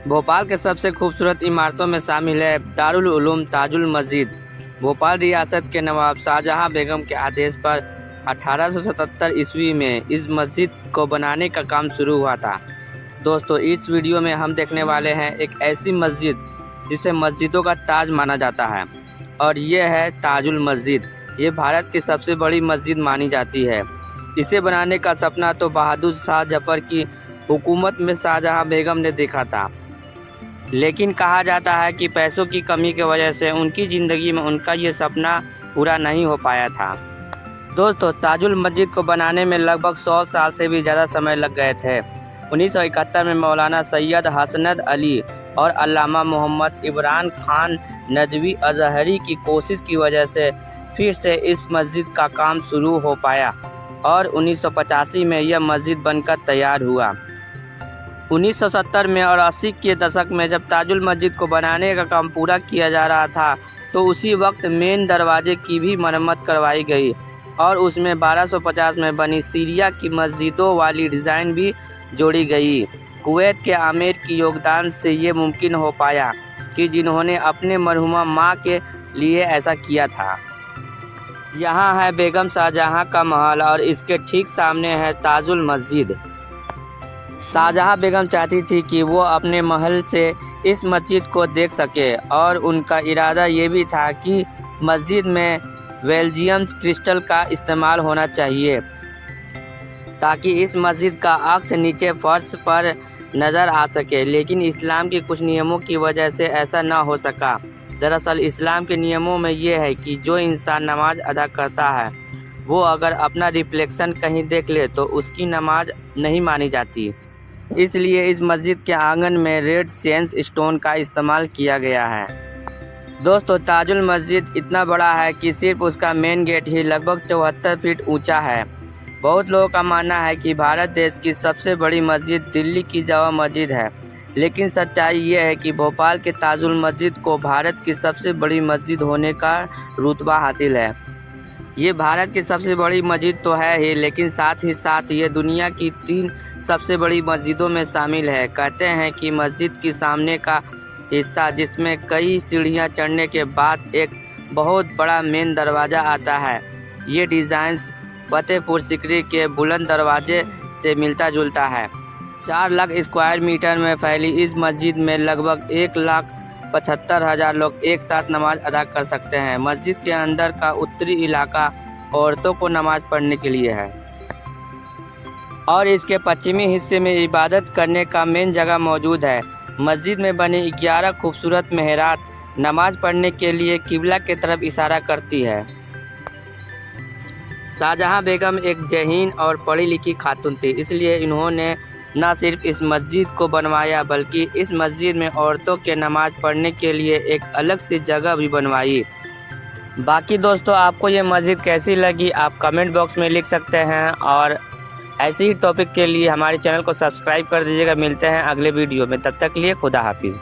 भोपाल के सबसे खूबसूरत इमारतों में शामिल है दारुल उलूम ताजुल मस्जिद। भोपाल रियासत के नवाब शाहजहां बेगम के आदेश पर 1877 ईस्वी में इस मस्जिद को बनाने का काम शुरू हुआ था। दोस्तों, इस वीडियो में हम देखने वाले हैं एक ऐसी मस्जिद जिसे मस्जिदों का ताज माना जाता है, और ये है ताजुल मस्जिद। ये भारत की सबसे बड़ी मस्जिद मानी जाती है। इसे बनाने का सपना तो बहादुर शाह जफर की हुकूमत में शाहजहां बेगम ने देखा था, लेकिन कहा जाता है कि पैसों की कमी की वजह से उनकी ज़िंदगी में उनका ये सपना पूरा नहीं हो पाया था। दोस्तों, ताजुल मस्जिद को बनाने में लगभग 100 साल से भी ज़्यादा समय लग गए थे। 1971 में मौलाना सैयद हसनद अली और अल्लामा मोहम्मद इमरान खान नदवी अजहरी की कोशिश की वजह से फिर से इस मस्जिद का काम शुरू हो पाया और 1985 में यह मस्जिद बनकर तैयार हुआ। 1970 में और 80 के दशक में जब ताजुल मस्जिद को बनाने का काम पूरा किया जा रहा था, तो उसी वक्त मेन दरवाजे की भी मरम्मत करवाई गई और उसमें 1250 में बनी सीरिया की मस्जिदों वाली डिज़ाइन भी जोड़ी गई। कुवैत के आमिर की योगदान से ये मुमकिन हो पाया कि जिन्होंने अपने मरहुमा माँ के लिए ऐसा किया था। यहाँ है बेगम शाहजहां का महल और इसके ठीक सामने है ताजुल मस्जिद। शाहजहां बेगम चाहती थी कि वो अपने महल से इस मस्जिद को देख सके, और उनका इरादा ये भी था कि मस्जिद में बेल्जियम क्रिस्टल का इस्तेमाल होना चाहिए ताकि इस मस्जिद का अक्स नीचे फर्श पर नज़र आ सके, लेकिन इस्लाम के कुछ नियमों की वजह से ऐसा न हो सका। दरअसल इस्लाम के नियमों में ये है कि जो इंसान नमाज अदा करता है, वो अगर अपना रिफ्लेक्शन कहीं देख ले तो उसकी नमाज नहीं मानी जाती। इसलिए इस मस्जिद के आंगन में रेड सैंड स्टोन का इस्तेमाल किया गया है। दोस्तों, ताजुल मस्जिद इतना बड़ा है कि सिर्फ उसका मेन गेट ही लगभग 74 फीट ऊंचा है। बहुत लोगों का मानना है कि भारत देश की सबसे बड़ी मस्जिद दिल्ली की जामा मस्जिद है, लेकिन सच्चाई ये है कि भोपाल के ताजुल मस्जिद को भारत की सबसे बड़ी मस्जिद होने का रुतबा हासिल है। ये भारत की सबसे बड़ी मस्जिद तो है ही, लेकिन साथ ही साथ ये दुनिया की 3 सबसे बड़ी मस्जिदों में शामिल है। कहते हैं कि मस्जिद के सामने का हिस्सा, जिसमें कई सीढ़ियां चढ़ने के बाद एक बहुत बड़ा मेन दरवाज़ा आता है, ये डिज़ाइन फतेहपुर सिकरी के बुलंद दरवाजे से मिलता जुलता है। 4 लाख स्क्वायर मीटर में फैली इस मस्जिद में लगभग 1,75,000 लोग एक साथ नमाज अदा कर सकते हैं। मस्जिद के अंदर का उत्तरी इलाका औरतों को नमाज पढ़ने के लिए है, और इसके पश्चिमी हिस्से में इबादत करने का मेन जगह मौजूद है। मस्जिद में बनी 11 खूबसूरत मेहराब नमाज पढ़ने के लिए किबला की तरफ इशारा करती है। शाहजहां बेगम एक ज़हीन और पढ़ी लिखी खातून थी, इसलिए इन्होंने न सिर्फ इस मस्जिद को बनवाया बल्कि इस मस्जिद में औरतों के नमाज पढ़ने के लिए एक अलग सी जगह भी बनवाई। बाकी दोस्तों, आपको ये मस्जिद कैसी लगी आप कमेंट बॉक्स में लिख सकते हैं, और ऐसे ही टॉपिक के लिए हमारे चैनल को सब्सक्राइब कर दीजिएगा। मिलते हैं अगले वीडियो में, तब तक के लिए खुदा हाफिज़।